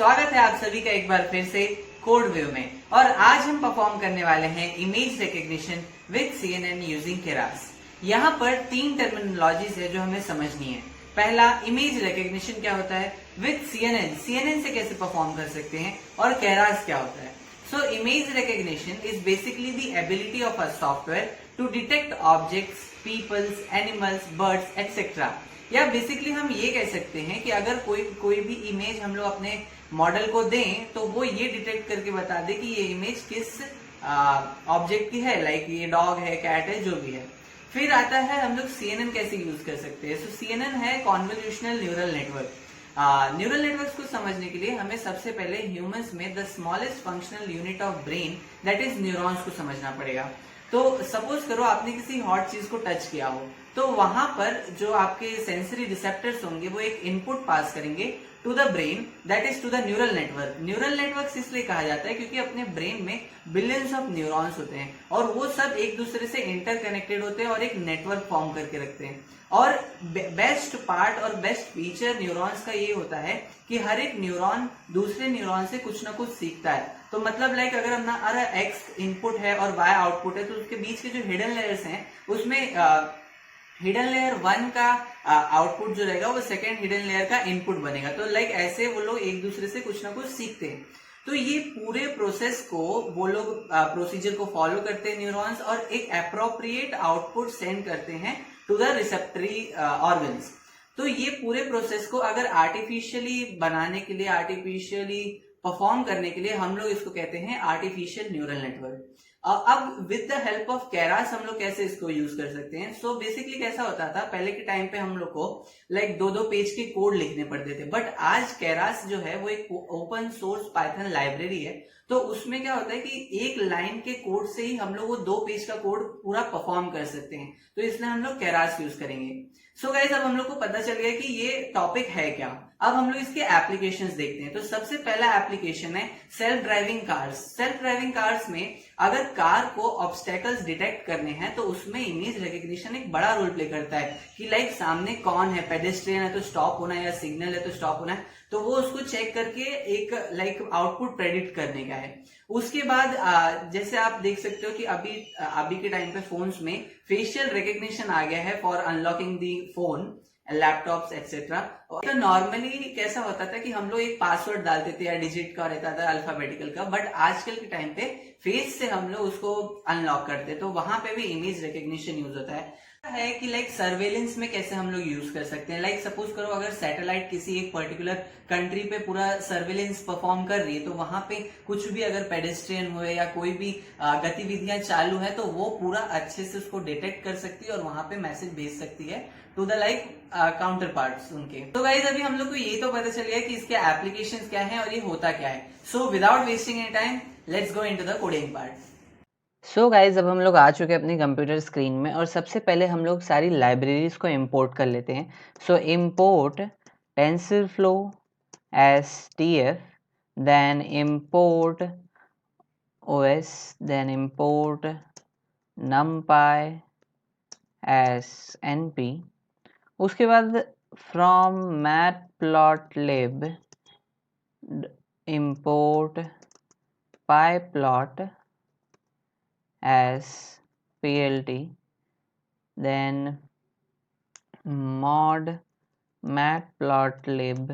स्वागत है आप सभी का एक बार फिर से कोड व्यू में। और आज हम परफॉर्म करने वाले हैं image recognition with CNN using Keras. यहाँ पर तीन टर्मिनोलॉजीज है जो हमें समझनी है। पहला, इमेज रिकग्निशन क्या होता है, विद CNN से कैसे परफॉर्म कर सकते हैं, और केरास क्या होता है। So image recognition is basically the ability of a software to detect objects, peoples, animals, birds, etc. या बेसिकली हम ये कह सकते हैं कि अगर कोई भी इमेज हम लोग अपने मॉडल को दें तो वो ये डिटेक्ट करके बता दे कि ये इमेज किस ऑब्जेक्ट की है, लाइक ये डॉग है, कैट है, जो भी है। फिर आता है हम लोग CNN कैसे यूज कर सकते हैं। सो CNN है convolutional neural network. Neural networks को समझने के लिए हमें सबसे पहले ह्यूमंस में the smallest functional unit of brain that is neurons को समझना पड़ेगा। तो सपोज करो आपने किसी हॉट चीज को टच किया हो, तो वहां पर जो आपके सेंसरी रिसेप्टर्स होंगे वो एक इनपुट पास करेंगे to the brain that is to the neural network. Neural network इसलिए कहा जाता है क्योंकि अपने ब्रेन में बिलियंस ऑफ न्यूरॉन्स होते हैं और वो सब एक दूसरे से इंटरकनेक्टेड होते हैं और एक नेटवर्क फॉर्म करके रखते हैं। और बेस्ट पार्ट और बेस्ट फीचर न्यूरॉन्स का ये होता है कि हर एक न्यूरॉन दूसरे न्यूरॉन से कुछ ना कुछ सीखता है। तो मतलब लाइक अगर हमारा एक्स इनपुट है और वाई आउटपुट है तो उसके बीच के जो हिडन लेयर्स हैं उसमें हिडन लेयर 1 का आउटपुट जो रहेगा वो सेकेंड हिडन लेयर का इनपुट बनेगा। तो लाइक ऐसे वो लोग एक दूसरे से कुछ ना कुछ सीखते हैं। तो ये पूरे प्रोसेस को वो लोग प्रोसीजर को फॉलो करते हैं न्यूरॉन्स, और एक अप्रोप्रिएट आउटपुट सेंड करते हैं टू द रिसेप्टरी ऑर्गन्स। तो ये पूरे प्रोसेस को अगर आर्टिफिशियली बनाने के लिए, आर्टिफिशियली परफॉर्म करने के लिए हम लोग इसको कहते हैं आर्टिफिशियल न्यूरल नेटवर्क। अब with the help of Keras हम लोग कैसे इसको यूज कर सकते हैं। सो बेसिकली कैसा होता था, पहले के टाइम पे हम लोग को लाइक 2-2 पेज के कोड लिखने पड़ते थे, बट आज केरास जो है वो एक ओपन सोर्स पाइथन लाइब्रेरी है। तो उसमें क्या होता है कि एक लाइन के कोड से ही हम लोग वो 2 पेज का कोड पूरा परफॉर्म कर सकते हैं। तो इसलिए हम लोग केरास यूज करेंगे। सो गाइस, अब हम लोग को पता चल गया कि ये टॉपिक है क्या। अब हम लोग इसके एप्लीकेशंस देखते हैं। तो सबसे पहला एप्लीकेशन है self driving cars. Self driving cars में अगर कार को ऑब्स्टेकल्स डिटेक्ट करने हैं तो उसमें इमेज रिकग्निशन एक बड़ा रोल प्ले करता है कि लाइक सामने कौन है, पेडेस्ट्रियन है तो स्टॉप होना है, या सिग्नल है तो स्टॉप होना है। तो वो उसको चेक करके एक लाइक आउटपुट प्रेडिक्ट करने का है। उसके बाद जैसे आप देख सकते हो कि अभी के टाइम पे फोन्स में फेशियल रिकग्निशन आ गया है for unlocking the phone, laptops etcetera. तो नॉर्मली कैसा होता था कि हम लोग एक पासवर्ड डालते थे या डिजिट का रहता था अल्फाबेटिकल का, बट आजकल के टाइम पे फेस से हम लोग उसको अनलॉक करते, तो वहां पे भी इमेज रिकग्निशन यूज होता है कि लाइक सर्वेलेंस में कैसे हम लोग यूज कर सकते हैं। लाइक सपोज करो अगर सैटेलाइट किसी एक पर्टिकुलर कंट्री पे पूरा सर्वेलेंस परफॉर्म कर रही है, तो वहां पे कुछ भी अगर पेडेस्ट्रियन हुए या कोई भी गतिविधियां चालू है तो वो पूरा अच्छे से उसको डिटेक्ट कर सकती है और वहां पे मैसेज भेज सकती है to the like counterparts उनके। तो गाइज अभी हम लोग को ये तो पता चल गया कि इसके एप्लीकेशंस क्या है और ये होता क्या है। So without wasting any time let's go into the coding part. So guys अब हम लोग आ चुके हैं अपनी कंप्यूटर स्क्रीन में, और सबसे पहले हम लोग सारी लाइब्रेरीज को इंपोर्ट कर लेते हैं। So import TensorFlow STF, then import OS, then import numpy NP। उसके बाद from matplotlib import pyplot as plt, then mod matplotlib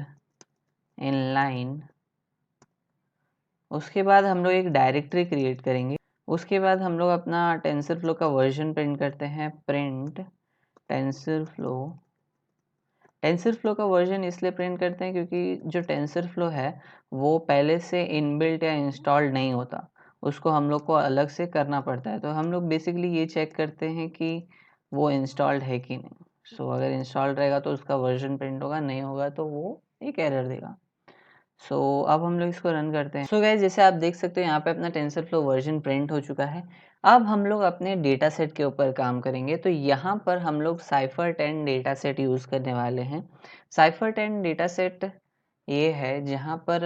inline। उसके बाद हम लोग एक डायरेक्टरी क्रिएट करेंगे। उसके बाद हम लोग अपना टेंसरफ्लो का वर्जन प्रिंट करते हैं, प्रिंट टेंसरफ्लो। टेंसरफ्लो का वर्जन इसलिए प्रिंट करते हैं क्योंकि जो टेंसरफ्लो है वो पहले से इनबिल्ट या इंस्टॉल्ड नहीं होता, उसको हम लोग को अलग से करना पड़ता है। तो हम लोग बेसिकली ये चेक करते हैं कि वो इंस्टॉल्ड है कि नहीं। सो अगर इंस्टॉल्ड रहेगा तो उसका वर्जन प्रिंट होगा, नहीं होगा तो वो एक एरर देगा। सो अब हम लोग इसको रन करते हैं। सो गाइस जैसे आप देख सकते हो यहाँ पे अपना टेंसरफ्लो वर्जन प्रिंट हो चुका है। अब हम लोग अपने डेटा सेट के ऊपर काम करेंगे। तो यहाँ पर हम लोग Cypher10 डेटा सेट यूज़ करने वाले हैं। Cypher10 डेटा सेट ये है जहाँ पर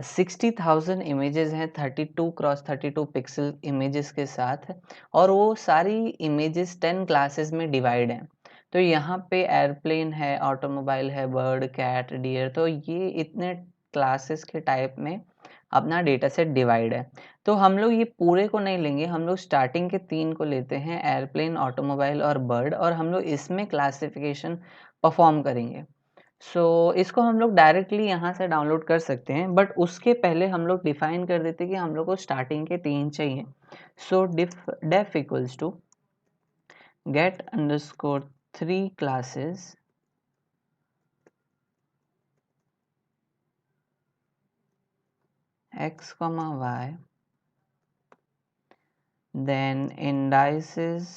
60,000 इमेजेस हैं 32x32 पिक्सल इमेजेस के साथ, और वो सारी इमेजेस 10 क्लासेस में डिवाइड हैं। तो यहाँ पे एयरप्लेन है, ऑटोमोबाइल है, बर्ड, कैट, डियर, तो ये इतने क्लासेस के टाइप में अपना डेटा सेट डिवाइड है। तो हम लोग ये पूरे को नहीं लेंगे, हम लोग स्टार्टिंग के 3 को लेते हैं, एयरप्लेन, ऑटोमोबाइल और बर्ड, और हम लोग इसमें क्लासिफिकेशन परफॉर्म करेंगे। इसको हम लोग डायरेक्टली यहाँ से डाउनलोड कर सकते हैं, बट उसके पहले हम लोग डिफाइन कर देते हैं कि हम लोग को स्टार्टिंग के 3 चाहिए। def equals to get underscore 3 classes x comma y, then indices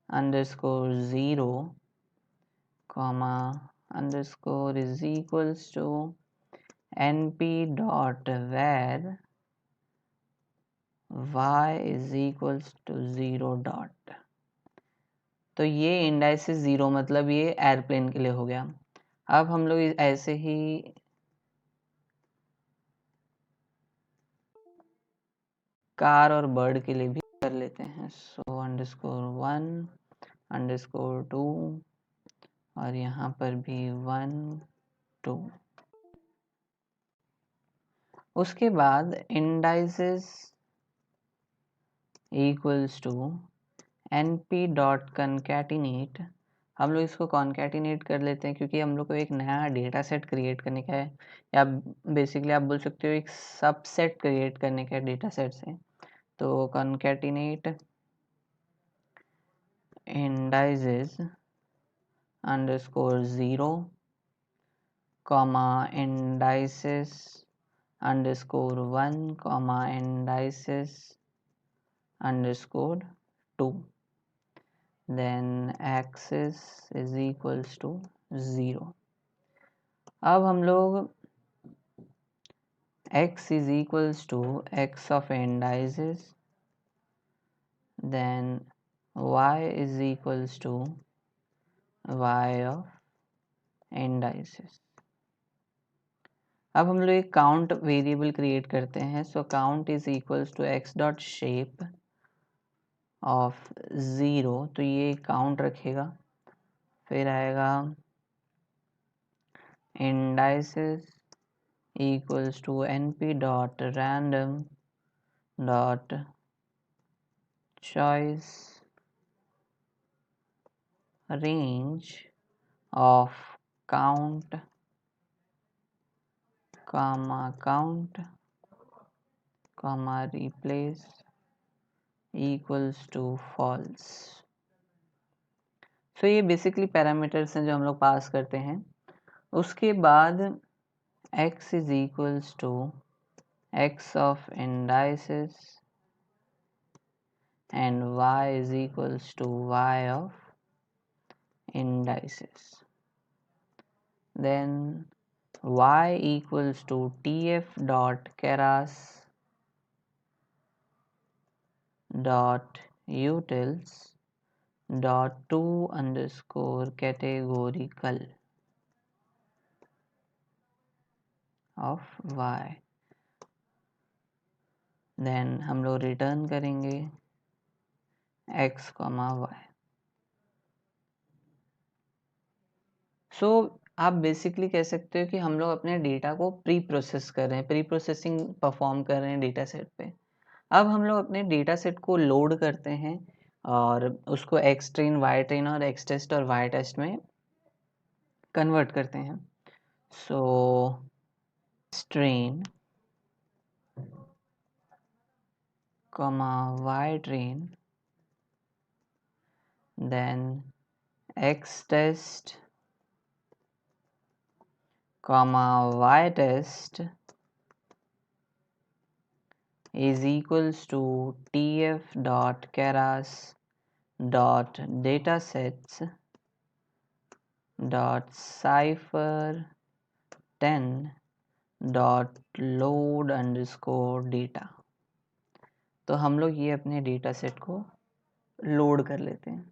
underscore 0 comma underscore is equals to np dot var y is equals to 0 dot। तो ये इंडाइसिस 0 मतलब ये एयरप्लेन के लिए हो गया। अब हम लोग ऐसे ही कार और बर्ड के लिए भी कर लेते हैं। अंडरस्कोर 1 अंडरस्कोर 2 और यहाँ पर भी 1 2। उसके बाद indices equals to np dot concatenate. हम लोग इसको कॉन्कैटिनेट कर लेते हैं क्योंकि हम लोग को एक नया डेटा सेट क्रिएट करने का है, या बेसिकली आप बोल सकते हो एक सबसेट क्रिएट करने का है डेटा सेट से। तो concatenate indices underscore 0 comma indices underscore 1 comma indices underscore 2, then axis is equals to 0। अब हम लोग x is equals to x of indices, then y is equals to y of indices। अब हम लोग एक count variable create करते हैं। Count is equals to x dot shape of 0, तो ये काउंट रखेगा। फिर आएगा indices equals to np dot random dot choice range of count comma count comma replace equals to false। ये बेसिकली पैरामीटर्स हैं जो हम लोग पास करते हैं। उसके बाद x is equals to x of indices and y is equals to y of indices, then y equals to tf dot keras dot utils dot to underscore categorical of y, then हम लोग return करेंगे x comma y। आप basically कह सकते हो कि हम लोग अपने डेटा को प्री प्रोसेस कर रहे हैं, प्री प्रोसेसिंग परफॉर्म कर रहे हैं डेटा सेट पे। अब हम लोग अपने डेटा सेट को लोड करते हैं और उसको एक्स ट्रेन, वाई ट्रेन और एक्स टेस्ट और वाई टेस्ट में कन्वर्ट करते हैं। Strain comma y train, then x test comma y test is equals to tf dot keras dot datasets dot cipher 10 dot load underscore data। तो हम लोग ये अपने डेटा सेट को लोड कर लेते हैं।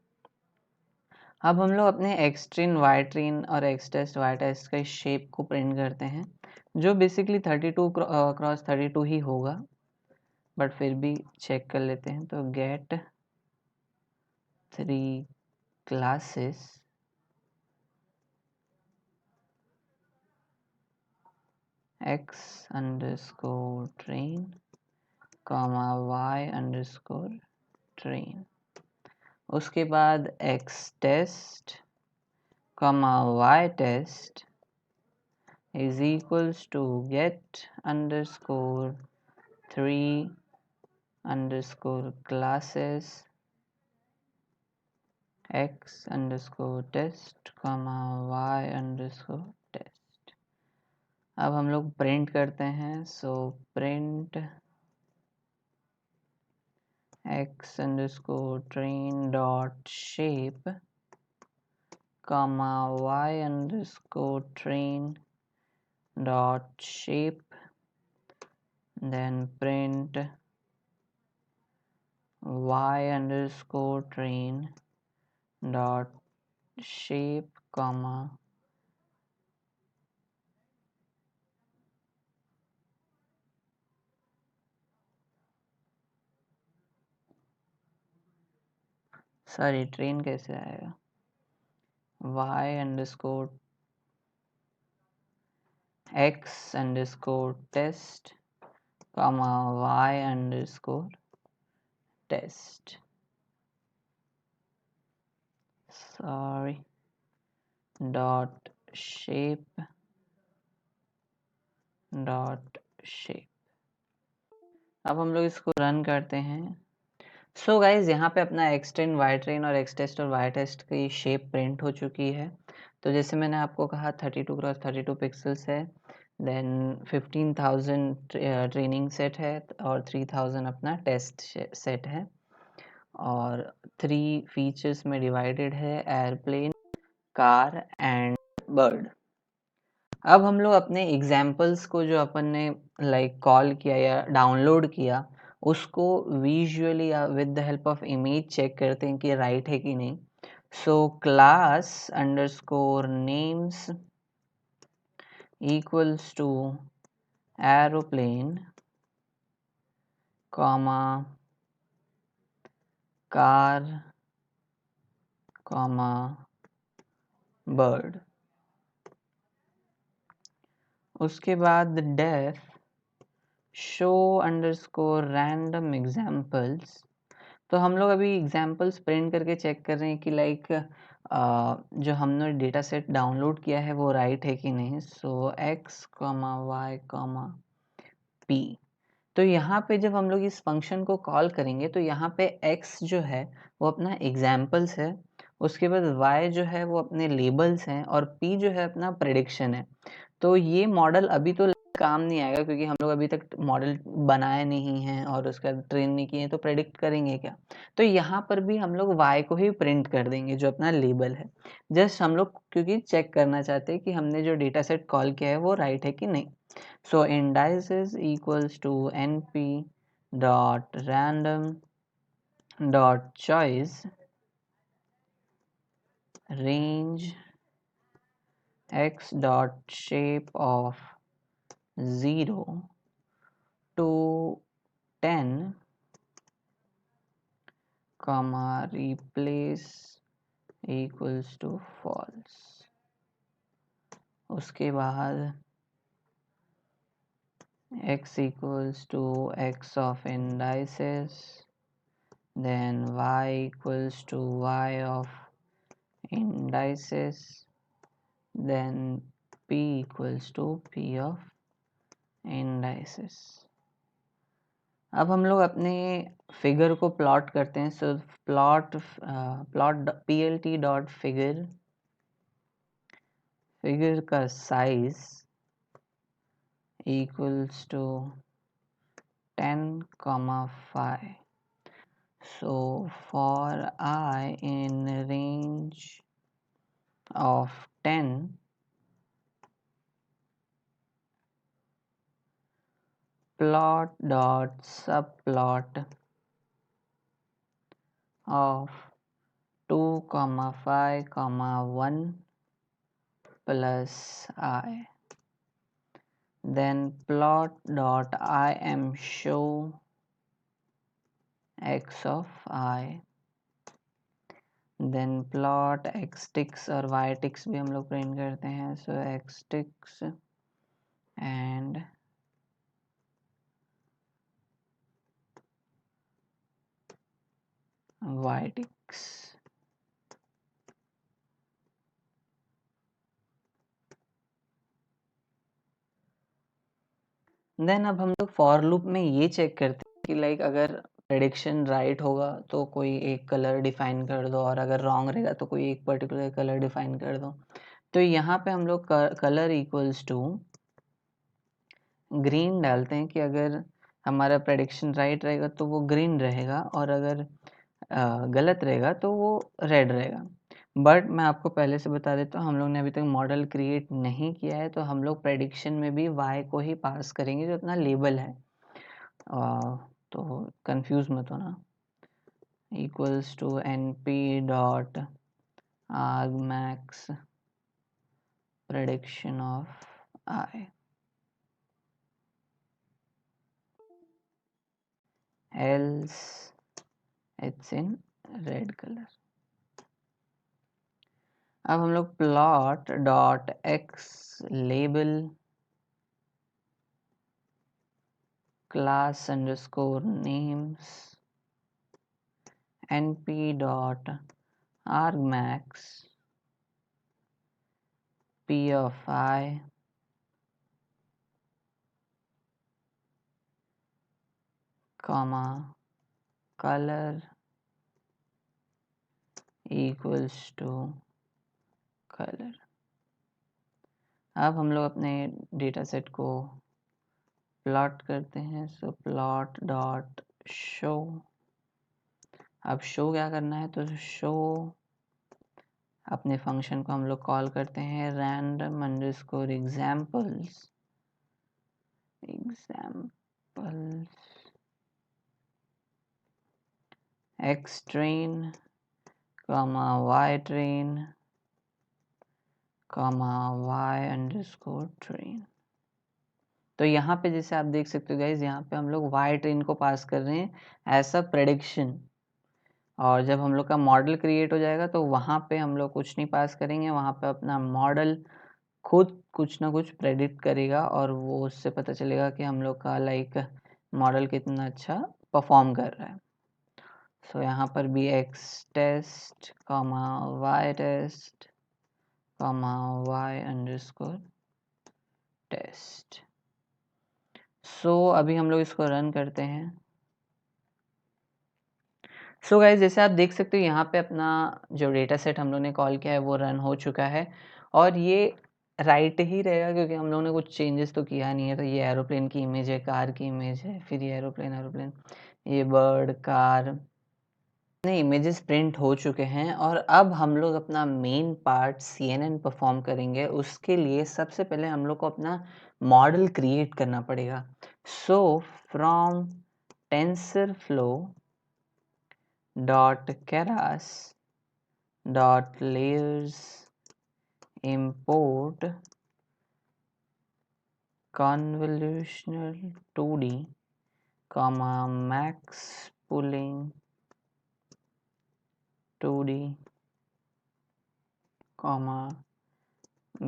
अब हम लोग अपने एक्स ट्रेन, वाई ट्रेन और एक्स टेस्ट, वाई टेस्ट का शेप को प्रिंट करते हैं, जो बेसिकली 32 क्रॉस 32 ही होगा, बट फिर भी चेक कर लेते हैं। तो get 3 classes x underscore train comma y underscore train. उसके बाद x test comma y test is equals to get underscore 3 underscore classes x underscore test comma y underscore test। अब हम लोग प्रिंट करते हैं, so print x underscore train dot shape comma y underscore train dot shape, then print y underscore train dot shape comma sorry train कैसे आएगा, y underscore x underscore test comma y underscore test, sorry dot shape dot shape। अब हम लोग इसको run करते हैं। So guys यहाँ पे अपना x ट्रेन y ट्रेन और x टेस्ट और y टेस्ट की शेप प्रिंट हो चुकी है। तो जैसे मैंने आपको कहा 32 क्रॉस 32 पिक्सल्स है, देन 15,000 ट्रेनिंग सेट है और 3,000 अपना टेस्ट सेट है, और 3 फीचर्स में डिवाइडेड है, एयरप्लेन, कार एंड बर्ड। अब हम लोग अपने एग्जाम्पल्स को जो अपन ने कॉल किया या डाउनलोड किया उसको विजुअली या with the help of image check करते हैं कि राइट है कि नहीं। So class underscore names equals to aeroplane comma car comma bird. उसके बाद def show underscore random examples. तो हम लोग अभी एग्जाम्पल्स प्रिंट करके चेक कर रहे हैं कि जो हमने डेटा सेट डाउनलोड किया है वो राइट है कि नहीं। So x comma y comma p. तो यहाँ पे जब हम लोग इस फंक्शन को कॉल करेंगे तो यहाँ पे x जो है वो अपना एग्जाम्पल्स है, उसके बाद y जो है वो अपने लेबल्स हैं, और p जो है अपना प्रेडिक्शन है। तो ये मॉडल अभी तो काम नहीं आएगा क्योंकि हम लोग अभी तक मॉडल बनाए नहीं हैं और उसका ट्रेन नहीं किए हैं, तो प्रेडिक्ट करेंगे क्या। तो यहाँ पर भी हम लोग y को ही प्रिंट कर देंगे जो अपना लेबल है, जस्ट हम लोग क्योंकि चेक करना चाहते हैं कि हमने जो डेटा सेट कॉल किया है वो राइट है कि नहीं। सो indices equals to np dot random dot choice range x dot shape of 0 to 10 comma replace equals to false। उसके बाद x equals to x of indices, then y equals to y of indices, then p equals to p of indices। अब हम लोग अपने figure को plot करते हैं। सो plot plt dot figure का size equals to 10,5। So for I in range of 10, plot dot subplot of 2,5, 1 plus I, then plot dot im show x of I, then plot x ticks और y ticks भी हम लोग print करते हैं। So x ticks and vertex. Then अब हम लोग for loop में ये चेक करते हैं कि लाइक अगर प्रेडिक्शन राइट होगा तो कोई एक कलर डिफाइन कर दो, और अगर रॉन्ग रहेगा तो कोई एक पर्टिकुलर कलर डिफाइन कर दो। तो यहाँ पे हम लोग कलर इक्वल्स टू ग्रीन डालते हैं कि अगर हमारा प्रेडिक्शन राइट रहेगा तो वो ग्रीन रहेगा, और अगर गलत रहेगा तो वो रेड रहेगा। बट मैं आपको पहले से बता देता हूँ, हम लोग ने अभी तक मॉडल क्रिएट नहीं किया है, तो हम लोग प्रेडिक्शन में भी y को ही पास करेंगे जो अपना लेबल है। तो कंफ्यूज मत होना। Equals to np dot argmax prediction of I, else it's in red color। अब हम लोग plot dot x label class underscore names np dot argmax p of I comma color equals to color। अब हम लोग अपने data set को plot करते हैं। सो प्लॉट डॉट शो। अब शो क्या करना है, तो शो अपने फंक्शन को हम लोग कॉल करते हैं random underscore examples x train comma y train comma Y underscore train. तो यहाँ पे जैसे आप देख सकते हो गाइज, यहाँ पे हम लोग वाई ट्रेन को पास कर रहे हैं एज अ प्रेडिक्शन, और जब हम लोग का मॉडल क्रिएट हो जाएगा तो वहाँ पे हम लोग कुछ नहीं पास करेंगे, वहाँ पे अपना मॉडल खुद कुछ ना कुछ प्रेडिक्ट करेगा, और वो उससे पता चलेगा कि हम लोग का लाइक मॉडल कितना अच्छा परफॉर्म कर रहा है। सो यहाँ पर भी X test comma Y test comma Y underscore test. So अभी हम लोग इसको रन करते हैं। सो गाइज जैसे आप देख सकते हो यहाँ पे अपना जो डेटा सेट हम लोग ने कॉल किया है वो रन हो चुका है, और ये राइट ही रहेगा क्योंकि हम लोग ने कुछ चेंजेस तो किया नहीं है। तो ये एरोप्लेन की इमेज है, कार की इमेज है, फिर ये एरोप्लेन, ये बर्ड, कार, इतने इमेजेस प्रिंट हो चुके हैं। और अब हम लोग अपना मेन पार्ट CNN परफॉर्म करेंगे। उसके लिए सबसे पहले हम लोग को अपना मॉडल क्रिएट करना पड़ेगा। So from TensorFlow dot keras dot layers import convolutional 2D comma max pooling 2D comma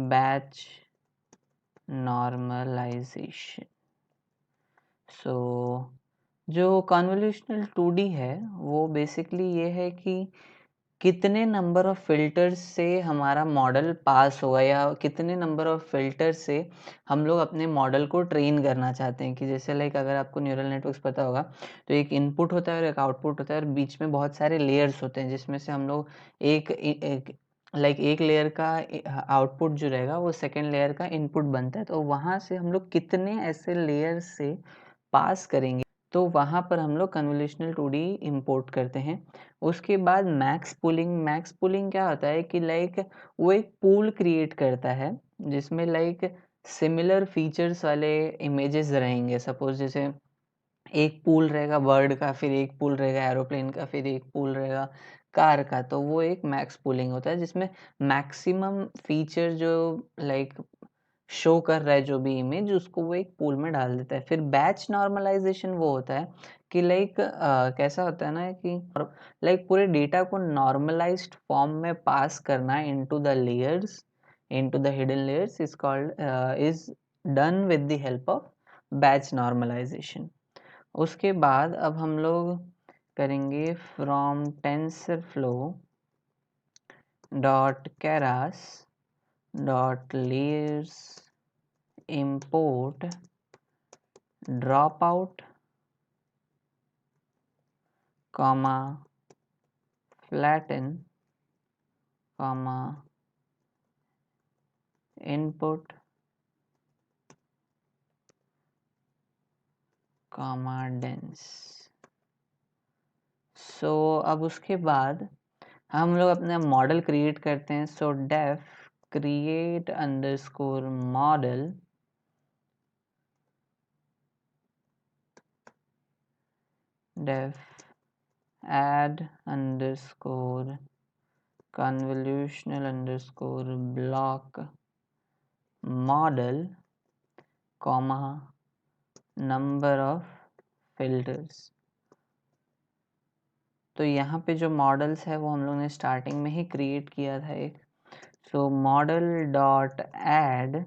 batch normalization। सो जो कन्वोल्यूशनल 2D है वो बेसिकली ये है कि कितने नंबर ऑफ फिल्टर्स से हमारा मॉडल पास होगा, या कितने नंबर ऑफ फिल्टर से हम लोग अपने मॉडल को ट्रेन करना चाहते हैं। कि जैसे लाइक अगर आपको न्यूरल नेटवर्क्स पता होगा तो एक इनपुट होता है और एक आउटपुट होता है, और बीच में बहुत सारे लेयर्स होते हैं, जिसमें से हम लोग एक लेयर का आउटपुट जो रहेगा वो सेकेंड लेयर का इनपुट बनता है। तो वहाँ से हम लोग कितने ऐसे लेयर से पास करेंगे, तो वहाँ पर हम लोग कन्वोल्यूशनल 2D इंपोर्ट करते हैं। उसके बाद मैक्स पुलिंग क्या होता है कि लाइक वो एक पूल क्रिएट करता है जिसमें लाइक सिमिलर फीचर्स वाले इमेजेस रहेंगे। सपोज जैसे एक पूल रहेगा बर्ड का, फिर एक पूल रहेगा एरोप्लेन का, फिर एक पूल रहेगा कार का। तो वो एक मैक्स पूलिंग होता है जिसमें मैक्सिमम फीचर जो लाइक शो कर रहा है जो भी इमेज, उसको वो एक पूल में डाल देता है। फिर बैच नॉर्मलाइजेशन वो होता है कि लाइक कैसा होता है ना कि लाइक पूरे डेटा को नॉर्मलाइज्ड फॉर्म में पास करना into the layers, into the hidden layers is called is done with the help of batch normalization. उसके बाद अब हम लोग करेंगे from TensorFlow dot Keras dot layers import dropout comma flatten comma input comma dense। सो अब उसके बाद हम लोग अपना मॉडल क्रिएट करते हैं। So def create underscore model def add underscore convolutional underscore block model comma number of filters। तो यहाँ पे जो मॉडल्स है वो हम लोग ने स्टार्टिंग में ही क्रिएट किया था एक। So model dot add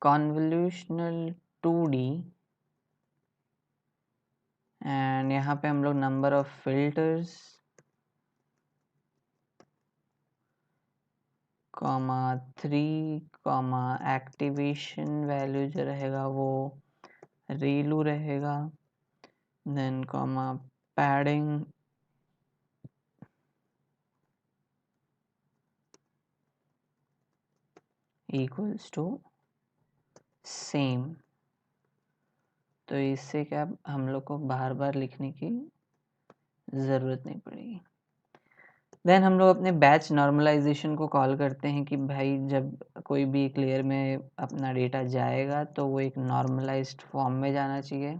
convolutional 2D and यहाँ पे हम लोग number of filters comma 3 comma activation value जो रहेगा वो रेलू रहेगा, then comma padding equals to same. तो इससे क्या हम लोग को बार बार लिखने की ज़रूरत नहीं पड़ेगी। देन हम लोग अपने बैच नॉर्मलाइजेशन को कॉल करते हैं कि भाई जब कोई भी एक लेयर में अपना डेटा जाएगा तो वो एक नॉर्मलाइज्ड फॉर्म में जाना चाहिए,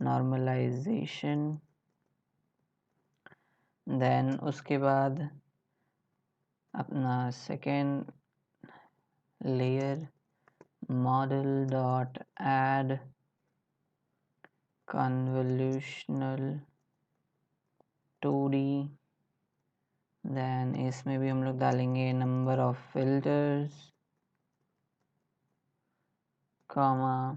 नॉर्मलाइजेशन। देन उसके बाद अपना second layer model dot add convolutional 2D, then इसमें भी हम लोग डालेंगे number of filters comma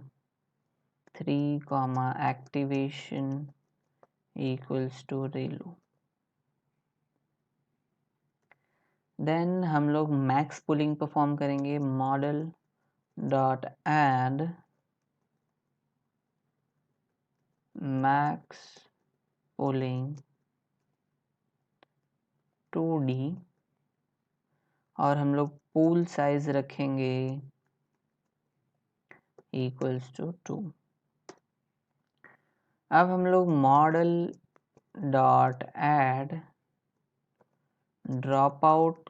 3 comma activation equals to ReLU. Then हम लोग मैक्स पुलिंग परफॉर्म करेंगे। Model dot add max pooling 2D और हम लोग पूल साइज रखेंगे इक्वल्स टू 2। अब हम लोग model dot add dropout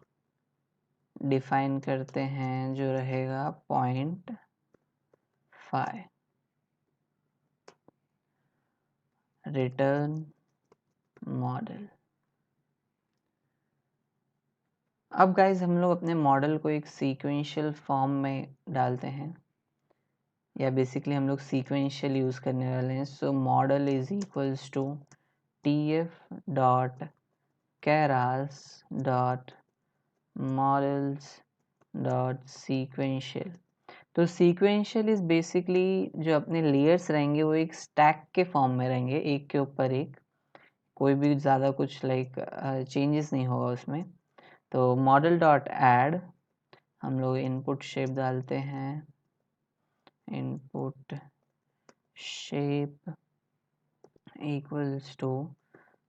define करते हैं जो रहेगा 0.5, रिटर्न मॉडल। अब गाइज हम लोग अपने मॉडल को एक सीक्वेंशियल फॉर्म में डालते हैं, या बेसिकली हम लोग सीक्वेंशियल यूज़ करने वाले हैं। So model is equals to tf dot Keras dot models dot sequential. तो सीक्वेंशियल इज बेसिकली जो अपने लेयर्स रहेंगे वो एक स्टैक के फॉर्म में रहेंगे, एक के ऊपर एक, कोई भी ज़्यादा कुछ लाइक चेंजेस नहीं होगा उसमें। तो मॉडल डॉट एड हम लोग इनपुट शेप डालते हैं, इनपुट शेप इक्वल्स टू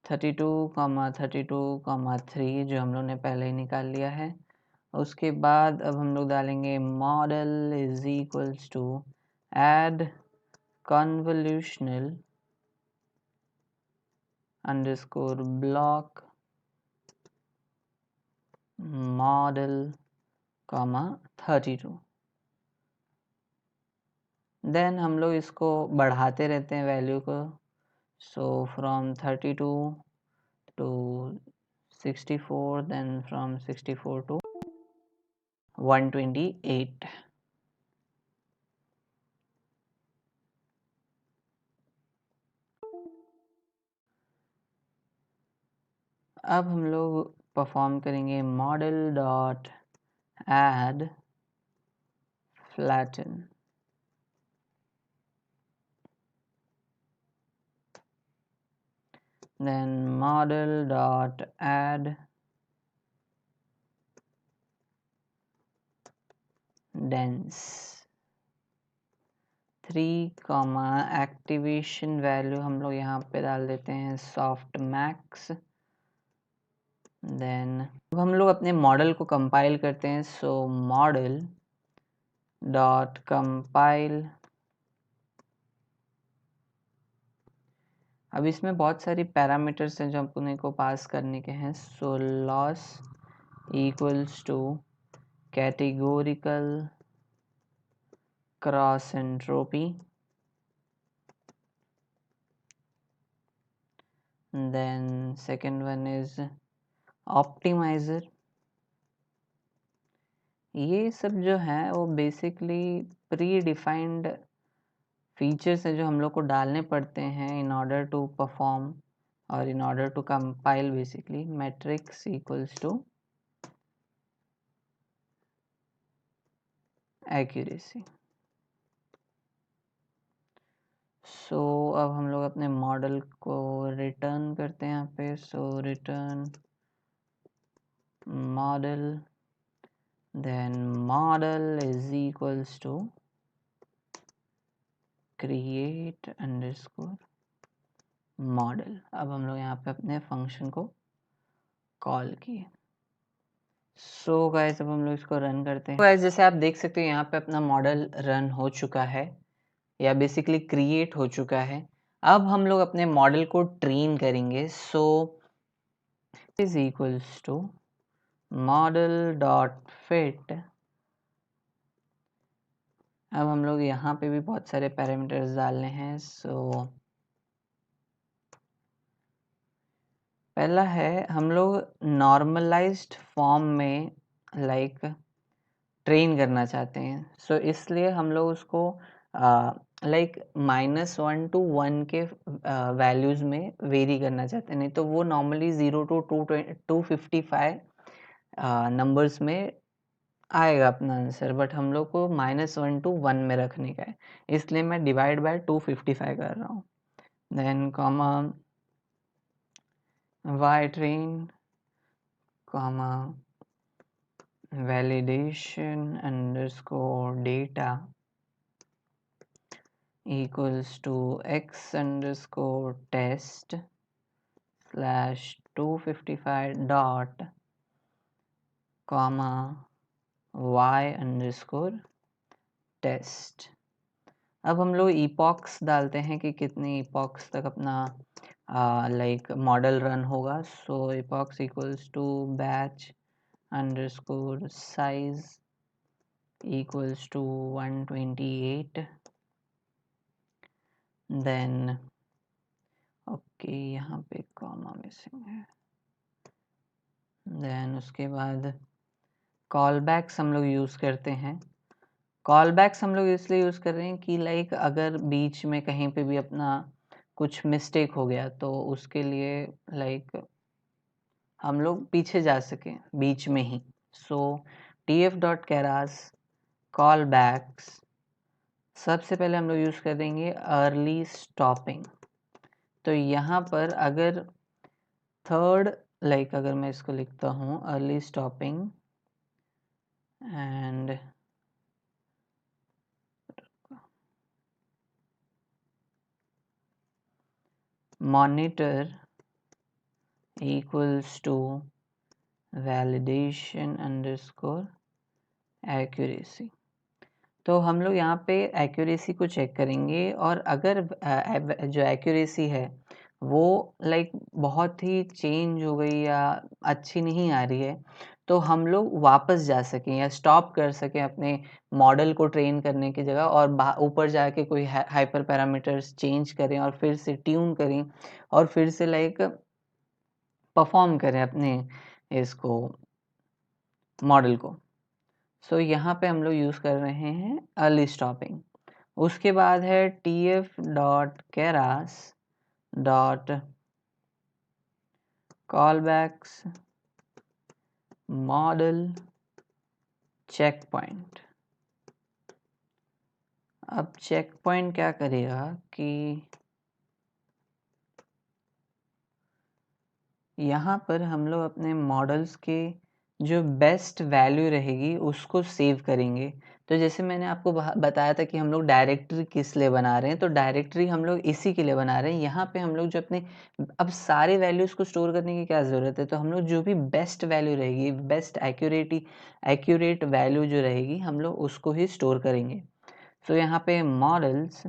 32,32,3 जो हम लोग ने पहले ही निकाल लिया है। उसके बाद अब हम लोग डालेंगे model is equals to add convolutional underscore block model comma 32। Then हम लोग इसको बढ़ाते रहते हैं वैल्यू को। So from 32 to 64, then from 64 to 128। अब हम लोग परफॉर्म करेंगे model dot add flatten. Then model dot add dense 3, activation value हम लोग यहाँ पे डाल देते हैं सॉफ्ट मैक्स। देन अब हम लोग अपने मॉडल को कंपाइल करते हैं। So model dot compile. अब इसमें बहुत सारी पैरामीटर्स हैं जो अपने को पास करने के हैं। सो loss equals to categorical cross entropy, then second one is optimizer। ये सब जो है वो बेसिकली प्री डिफाइंड फीचर्स हैं जो हम लोग को डालने पड़ते हैं इन ऑर्डर टू परफॉर्म और in order to compile basically metrics equals to accuracy. So अब हम लोग अपने मॉडल को रिटर्न करते हैं यहाँ पे। So return model, then model is equals to create underscore model। अब हम लोग यहाँ पे अपने फंक्शन को कॉल किए। सो गाइस अब हम लोग इसको रन करते हैं। गाइस जैसे आप देख सकते हो यहाँ पे अपना मॉडल रन हो चुका है या बेसिकली क्रिएट हो चुका है। अब हम लोग अपने मॉडल को ट्रेन करेंगे। So is equals to model dot fit. अब हम लोग यहाँ पे भी बहुत सारे पैरामीटर्स डालने हैं। सो पहला है हम लोग नॉर्मलाइज्ड फॉर्म में लाइक ट्रेन करना चाहते हैं। सो इसलिए हम लोग उसको लाइक -1 to 1 के वैल्यूज़ में वेरी करना चाहते हैं। नहीं तो वो नॉर्मली 0 to 255 नंबर्स में आएगा अपना आंसर, बट हम लोग को -1 to 1 में रखने का है, इसलिए मैं डिवाइड बाय 255 कर रहा हूँ। Then comma y train comma validation underscore data equals to x underscore test slash 255 dot comma y underscore test। अब हम लोग epochs डालते हैं कि कितने epochs तक अपना लाइक मॉडल रन होगा। सो epochs equals to batch underscore size equals to 128। Then okay यहाँ पे कॉमा मिसिंग है। देन उसके बाद कॉल बैक्स हम लोग यूज़ करते हैं। कॉल बैक्स हम लोग इसलिए यूज़ कर रहे हैं कि लाइक अगर बीच में कहीं पे भी अपना कुछ मिस्टेक हो गया तो उसके लिए लाइक हम लोग पीछे जा सकें बीच में ही। सो tf.keras कॉल बैक्स सबसे पहले हम लोग यूज़ कर देंगे अर्ली स्टॉपिंग। तो यहाँ पर अगर थर्ड लाइक अगर मैं इसको लिखता हूँ early stopping and monitor equals to validation underscore accuracy। तो हम लोग यहाँ पे एक्यूरेसी को चेक करेंगे और अगर जो एक्यूरेसी है वो लाइक बहुत ही चेंज हो गई या अच्छी नहीं आ रही है तो हम लोग वापस जा सकें या स्टॉप कर सकें अपने मॉडल को ट्रेन करने की जगह और ऊपर जाके कोई हाइपर पैरामीटर्स चेंज करें और फिर से ट्यून करें और फिर से लाइक परफॉर्म करें अपने इसको मॉडल को। सो यहाँ पे हम लोग यूज़ कर रहे हैं अर्ली स्टॉपिंग। उसके बाद है tf.keras dot callbacks model checkpoint. अब चेक पॉइंट क्या करेगा कि यहाँ पर हम लोग अपने मॉडल्स के जो बेस्ट वैल्यू रहेगी उसको सेव करेंगे। तो जैसे मैंने आपको बताया था कि हम लोग डायरेक्टरी किस लिए बना रहे हैं, तो डायरेक्टरी हम लोग इसी के लिए बना रहे हैं। यहाँ पे हम लोग जो अपने अब सारे वैल्यूज़ को स्टोर करने की क्या ज़रूरत है, तो हम लोग जो भी बेस्ट वैल्यू रहेगी, बेस्ट एक्यूरेट वैल्यू जो रहेगी, हम लोग उसको ही स्टोर करेंगे। सो यहाँ पे models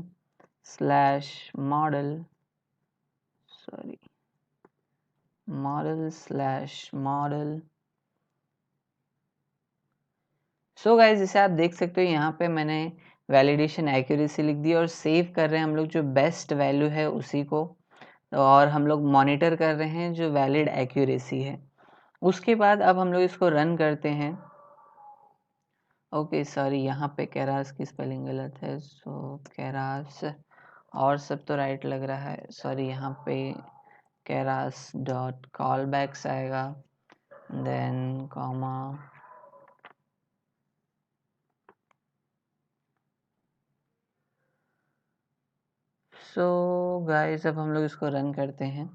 slash model. So guys जैसे आप देख सकते हो यहाँ पे मैंने वैलिडेशन एक्यूरेसी लिख दी और सेव कर रहे हैं हम लोग जो बेस्ट वैल्यू है उसी को, और हम लोग मॉनिटर कर रहे हैं जो वैलिड एक्यूरेसी है। उसके बाद अब हम लोग इसको रन करते हैं। ओके सॉरी, यहाँ पे केरास की स्पेलिंग गलत है। सो केरास और सब तो राइट लग रहा है, सॉरी यहाँ पे केरास डॉट कॉल बैक्स आएगा, देन कॉमा सो गाइस अब हम लोग इसको रन करते हैं।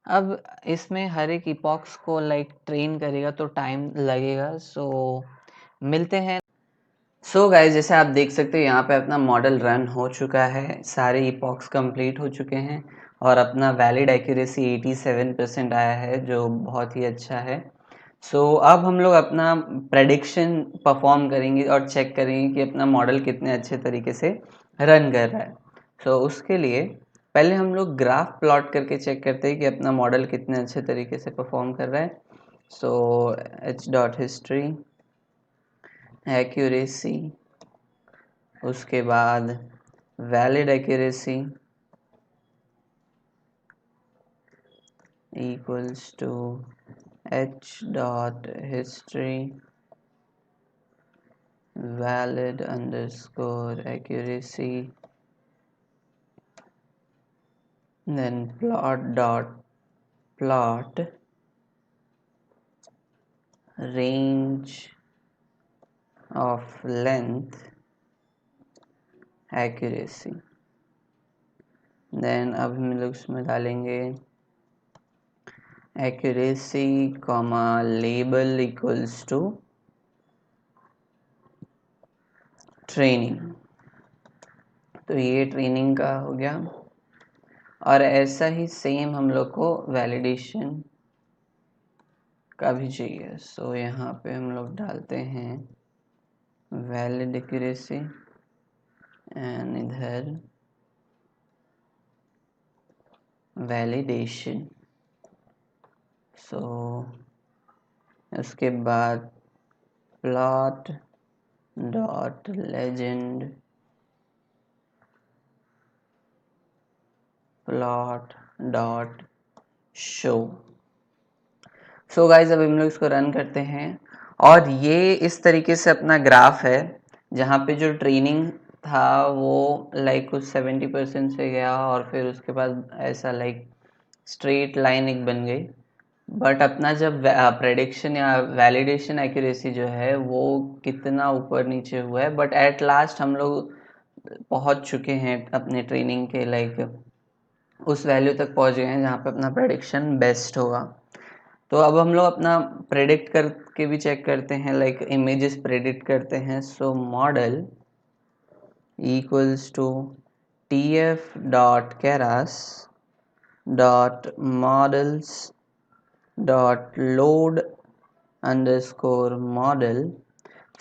अब इसमें हर एक इपॉक्स को ट्रेन करेगा तो टाइम लगेगा। सो मिलते हैं। सो गाइस जैसे आप देख सकते हो यहाँ पे अपना मॉडल रन हो चुका है, सारे इपॉक्स कंप्लीट हो चुके हैं और अपना वैलिड एक्यूरेसी 87% आया है, जो बहुत ही अच्छा है। सो अब हम लोग अपना प्रेडिक्शन परफॉर्म करेंगे और चेक करेंगे कि अपना मॉडल कितने अच्छे तरीके से रन कर रहा है। सो उसके लिए पहले हम लोग ग्राफ प्लॉट करके चेक करते हैं कि अपना मॉडल कितने अच्छे तरीके से परफॉर्म कर रहा है। सो h.history एक्यूरेसी, उसके बाद valid accuracy equals to h.history valid underscore accuracy, then plot range of length accuracy, then अब हम लोग इसमें डालेंगे accuracy comma label equals to training. तो ये ट्रेनिंग का हो गया और ऐसा ही सेम हम लोग को वैलिडेशन का भी चाहिए। सो यहाँ पे हम लोग डालते हैं वैलिड एक्यूरेसी एंड इधर वैलिडेशन। सो उसके बाद plot dot legend plot dot show. सो गाइज अब हम लोग इसको रन करते हैं और ये इस तरीके से अपना ग्राफ है, जहाँ पे जो ट्रेनिंग था वो कुछ 70% से गया और फिर उसके बाद ऐसा स्ट्रेट लाइन एक बन गई। बट अपना जब प्रेडिक्शन या वैलिडेशन एक्यूरेसी जो है वो कितना ऊपर नीचे हुआ है, बट एट लास्ट हम लोग पहुंच चुके हैं अपने ट्रेनिंग के उस वैल्यू तक पहुंच गए हैं जहाँ पे अपना प्रेडिक्शन बेस्ट होगा। तो अब हम लोग अपना प्रेडिक्ट करके भी चेक करते हैं, इमेजेस प्रेडिक्ट करते हैं। So model equals to tf dot keras dot models dot load underscore model.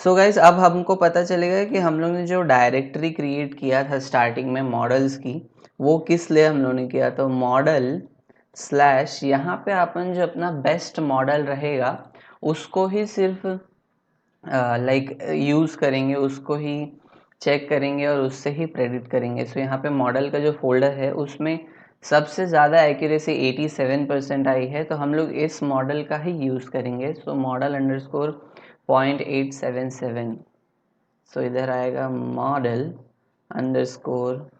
So guys अब हमको पता चलेगा कि हम लोग ने जो डायरेक्टरी क्रिएट किया था स्टार्टिंग में मॉडल्स की, वो किस लिए हम लोग ने किया। तो मॉडल स्लैश यहाँ पे अपन जो अपना बेस्ट मॉडल रहेगा उसको ही सिर्फ यूज़ करेंगे, उसको ही चेक करेंगे और उससे ही प्रेडिक्ट करेंगे। सो यहाँ पे मॉडल का जो फोल्डर है उसमें सबसे ज़्यादा एक्यूरेसी 87% आई है, तो हम लोग इस मॉडल का ही यूज़ करेंगे। सो मॉडल अंडरस्कोर 0.877। सो इधर आएगा मॉडल अंडरस्कोर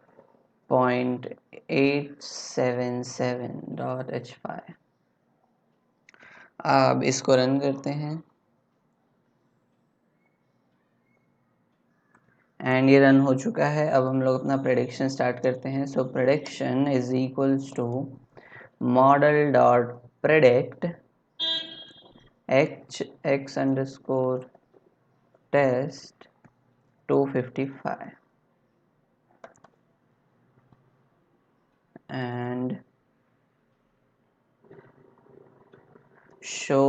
0.877.h5। अब इसको रन करते हैं। एंड ये रन हो चुका है। अब हम लोग अपना प्रेडिक्शन स्टार्ट करते हैं। So prediction is equals to model dot predict x underscore test 255 and show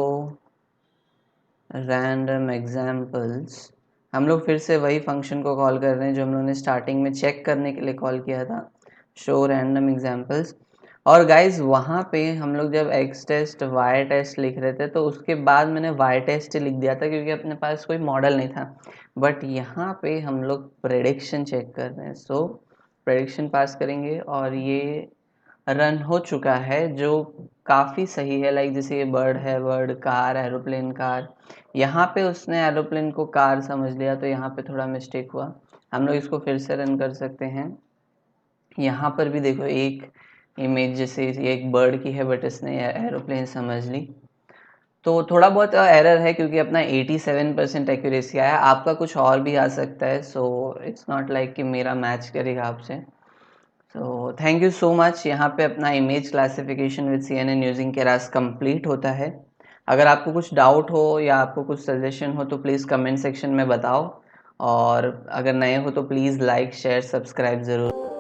random examples. हम लोग फिर से वही फंक्शन को कॉल कर रहे हैं जो हम लोगों ने स्टार्टिंग में चेक करने के लिए कॉल किया था, शो रैंडम एग्जाम्पल्स। और गाइज वहाँ पे हम लोग जब x टेस्ट y टेस्ट लिख रहे थे तो उसके बाद मैंने y टेस्ट लिख दिया था क्योंकि अपने पास कोई मॉडल नहीं था। बट यहाँ पे हम लोग प्रेडिक्शन चेक कर रहे हैं। सो प्रेडिक्शन पास करेंगे और ये रन हो चुका है जो काफ़ी सही है। लाइक जैसे ये बर्ड है, बर्ड, कार, एरोप्लेन, कार। यहाँ पे उसने एरोप्लेन को कार समझ लिया तो यहाँ पे थोड़ा मिस्टेक हुआ। हम लोग इसको फिर से रन कर सकते हैं। यहाँ पर भी देखो एक इमेज जैसे ये एक बर्ड की है बट इसने एरोप्लेन समझ ली। तो थोड़ा बहुत एरर है क्योंकि अपना 87% एक्यूरेसी आया, आपका कुछ और भी आ सकता है। सो इट्स नॉट लाइक कि मेरा मैच करेगा आपसे। तो थैंक यू सो मच। यहाँ पे अपना image classification with CNN using Keras complete होता है। अगर आपको कुछ डाउट हो या आपको कुछ सजेशन हो तो प्लीज़ कमेंट सेक्शन में बताओ, और अगर नए हो तो प्लीज़ लाइक शेयर सब्सक्राइब ज़रूर।